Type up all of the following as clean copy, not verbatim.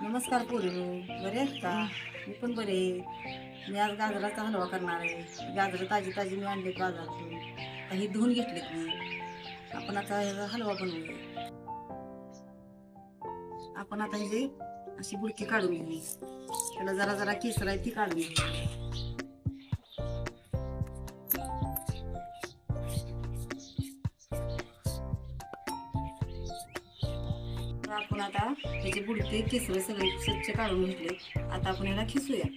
नमस्कार पोरीनो, बरे आहेत का? मी पण बरे आहे. मी आज गाजराचा हलवा करणार आहे. गाजरं ताजी ताजी मी आणलीत बाजारातून. आता ही धुवून घेतलीत मी. आपण आता ह्याचा हलवा बनवूया. आपण आता ह्याची अशी बुडकी काढून घेऊ. त्याला जरा जरा केसर आहे ती काढून घेऊ. आपण आता त्याचे बुडके केसर सगळे स्वच्छ काढून घेतले. आता आपण याला खिसूया.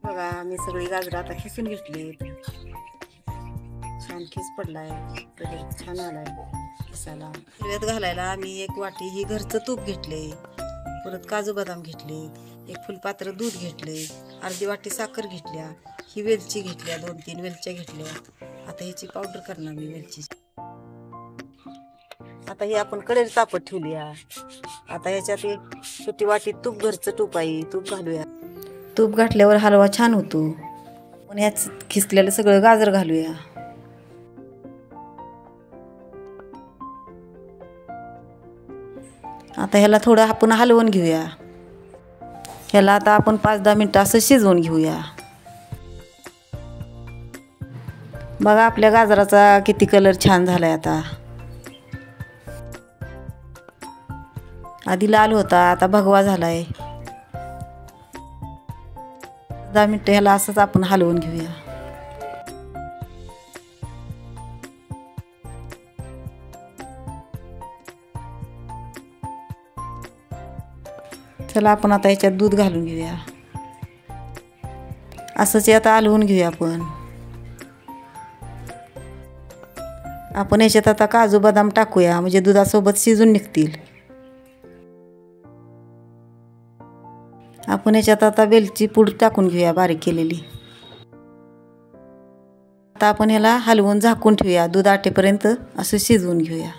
बघा मी सगळी गाजरं आता खिसून घेतली. छान खिस पडलाय, कलर छान आलाय खिसाला. हलव्यात घालायला मी एक वाटी ही घरचं तूप घेतले, परत काजू बदाम घेतले, एक फुलपात्र दूध घेतले, अर्धी वाटी साखर घेतल्या, ही वेलची घेतल्या, 2-3 वेलच्या घेतल्या. आता ह्याची पावडर करणार मी वेलची. आता ही आपण कढई तापत ठेवूया. आता ह्याच्यात एक छोटी वाटी तूप, घरचं तूप आहे, तूप घालूया. तूप घातल्यावर हलवा छान होतो. पण ह्यात खिसलेलं सगळं गाजर घालूया. आता ह्याला थोडं आपण हलवून घेऊया. ह्याला आता आपण 5-10 मिनिटं असं शिजवून घेऊया. बघा आपल्या गाजराचा किती कलर छान झालाय. आता आधी लाल होता, आता भगवा झालाय. 10 मिनिटं ह्याला असंच आपण हलवून घेऊया. चला आपण आता ह्याच्यात दूध घालून घेऊया. असंच आता हलवून घेऊया आपण ह्याच्यात आता काजू बदाम टाकूया, म्हणजे दुधासोबत शिजून निघतील. आपण ह्याच्यात आता वेलची पूड टाकून घेऊया, बारीक केलेली. आता आपण ह्याला हलवून झाकून ठेवूया. दूध आटेपर्यंत असं शिजवून घेऊया.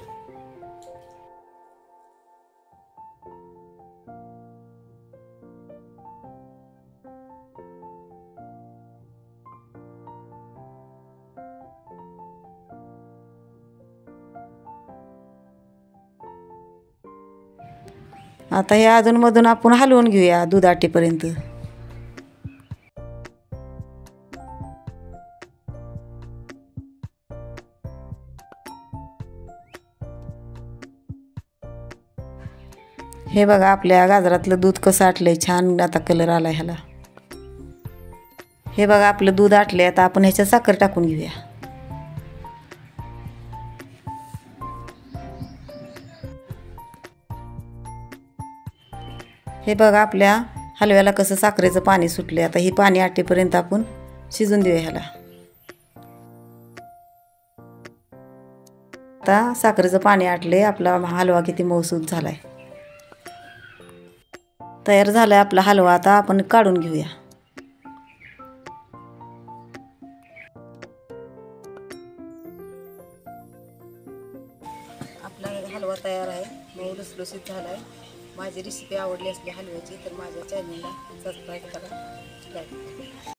आता हे अधूनमधून आपण हलवून घेऊया दूध आटेपर्यंत. हे बघा आपल्या गाजरातलं दूध कसं आटलंय, छान आता कलर आलाय ह्याला. हे बघा आपलं दूध आटलंय. आता आपण ह्याच्यात साखर टाकून घेऊया. हे बघा आपल्या हलव्याला कसं साखरेचं पाणी सुटले. आता ही पाणी आटेपर्यंत आपण शिजून देऊया ह्याला. आता साखरेचं पाणी आटले. आपला हलवा किती मऊसूत झालाय, तयार झालाय आपला हलवा. आता आपण काढून घेऊया. आपला हलवा तयार आहे, मऊ लुसलुसीत झालाय. माझी रेसिपी आवडली असली हलव्याची तर माझ्या चॅनलला सबस्क्राईब करा, लाईक करा.